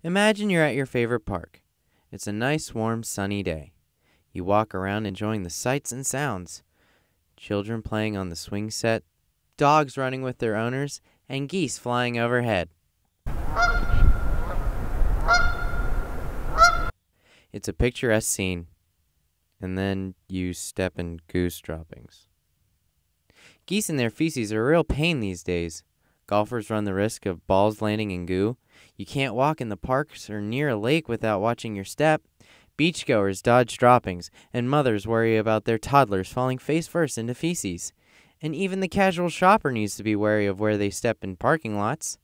Imagine you're at your favorite park. It's a nice, warm, sunny day. You walk around enjoying the sights and sounds. Children playing on the swing set, dogs running with their owners, and geese flying overhead. It's a picturesque scene. And then you step in goose droppings. Geese and their feces are a real pain these days. Golfers run the risk of balls landing in goo. You can't walk in the parks or near a lake without watching your step. Beachgoers dodge droppings, and mothers worry about their toddlers falling face first into feces. And even the casual shopper needs to be wary of where they step in parking lots.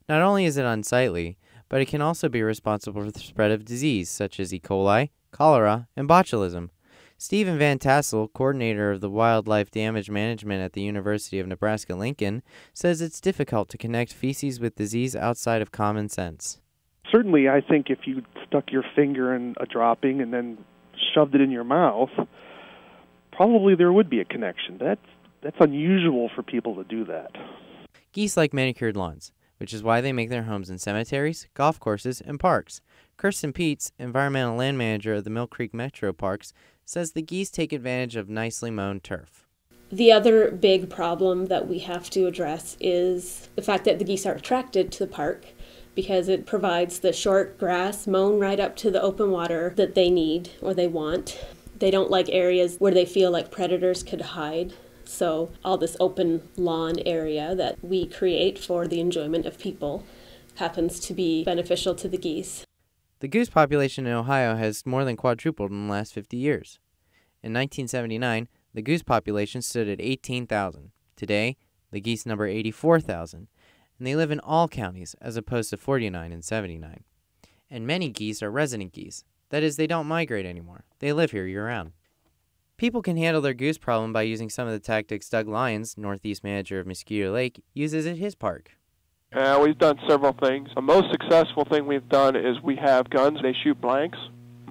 Not only is it unsightly, but it can also be responsible for the spread of disease such as E. coli, cholera, and botulism. Stephen Van Tassel, coordinator of the Wildlife Damage Management at the University of Nebraska-Lincoln, says it's difficult to connect feces with disease outside of common sense. Certainly, I think if you stuck your finger in a dropping and then shoved it in your mouth, probably there would be a connection. That's unusual for people to do that. Geese like manicured lawns, which is why they make their homes in cemeteries, golf courses, and parks. Kirsten Peets, environmental land manager of the Mill Creek Metro Parks, says the geese take advantage of nicely mown turf. The other big problem that we have to address is the fact that the geese are attracted to the park because it provides the short grass mown right up to the open water that they need or they want. They don't like areas where they feel like predators could hide. So all this open lawn area that we create for the enjoyment of people happens to be beneficial to the geese. The goose population in Ohio has more than quadrupled in the last 50 years. In 1979, the goose population stood at 18,000. Today, the geese number 84,000, and they live in all counties as opposed to 49 and 79. And many geese are resident geese. That is, they don't migrate anymore. They live here year-round. People can handle their goose problem by using some of the tactics Doug Lyons, Northeast manager of Mosquito Lake, uses at his park. We've done several things. The most successful thing we've done is we have guns. They shoot blanks.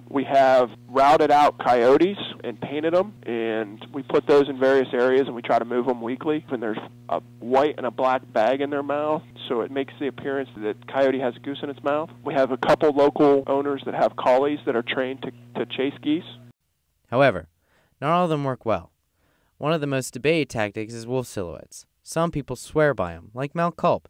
We have routed out coyotes and painted them, and we put those in various areas, and we try to move them weekly. And there's a white and a black bag in their mouth, so it makes the appearance that coyote has a goose in its mouth. We have a couple local owners that have collies that are trained to chase geese. However, not all of them work well. One of the most debated tactics is wolf silhouettes. Some people swear by them, like Mel Culp,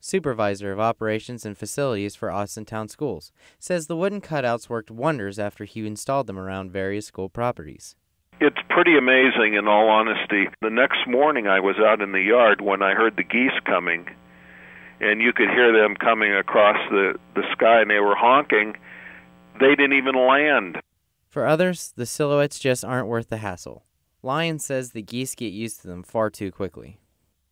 supervisor of operations and facilities for Austintown schools, says the wooden cutouts worked wonders after he installed them around various school properties. It's pretty amazing, in all honesty. The next morning I was out in the yard when I heard the geese coming, and you could hear them coming across the sky, and they were honking. They didn't even land. For others, the silhouettes just aren't worth the hassle. Lyons says the geese get used to them far too quickly.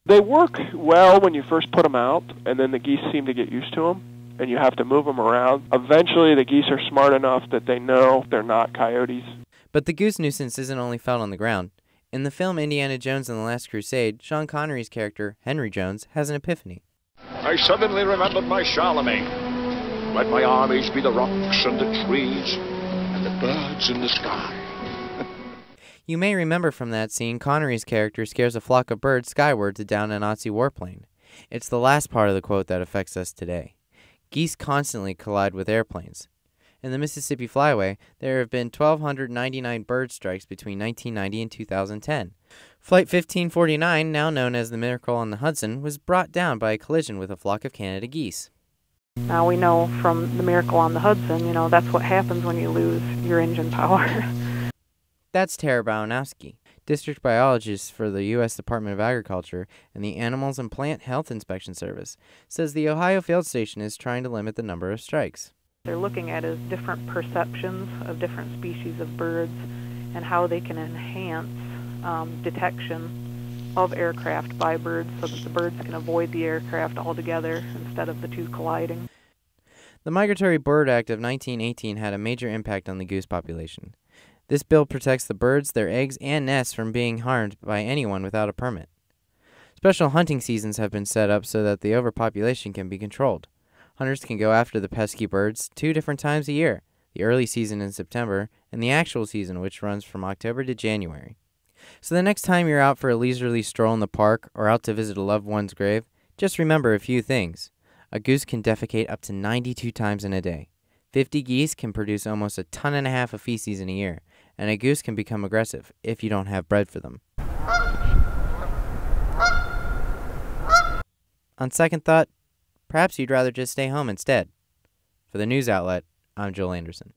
They work well when you first put them out, and then the geese seem to get used to them, and you have to move them around. Eventually, the geese are smart enough that they know they're not coyotes. But the goose nuisance isn't only felt on the ground. In the film Indiana Jones and the Last Crusade, Sean Connery's character, Henry Jones, has an epiphany. I suddenly remembered my Charlemagne. Let my armies be the rocks and the trees and the birds in the sky. You may remember from that scene, Connery's character scares a flock of birds skyward to down a Nazi warplane. It's the last part of the quote that affects us today. Geese constantly collide with airplanes. In the Mississippi Flyway, there have been 1,299 bird strikes between 1990 and 2010. Flight 1549, now known as the Miracle on the Hudson, was brought down by a collision with a flock of Canada geese. Now we know from the Miracle on the Hudson, that's what happens when you lose your engine power. That's Tara Baranowski, district biologist for the U.S. Department of Agriculture and the Animals and Plant Health Inspection Service, says the Ohio Field Station is trying to limit the number of strikes. They're looking at is different perceptions of different species of birds and how they can enhance detection of aircraft by birds so that the birds can avoid the aircraft altogether instead of the two colliding. The Migratory Bird Act of 1918 had a major impact on the goose population. This bill protects the birds, their eggs, and nests from being harmed by anyone without a permit. Special hunting seasons have been set up so that the overpopulation can be controlled. Hunters can go after the pesky birds 2 different times a year, the early season in September and the actual season, which runs from October to January. So the next time you're out for a leisurely stroll in the park or out to visit a loved one's grave, just remember a few things. A goose can defecate up to 92 times in a day. 50 geese can produce almost 1.5 tons of feces in a year, and a goose can become aggressive if you don't have bread for them. On second thought, perhaps you'd rather just stay home instead. For the news outlet, I'm Joel Anderson.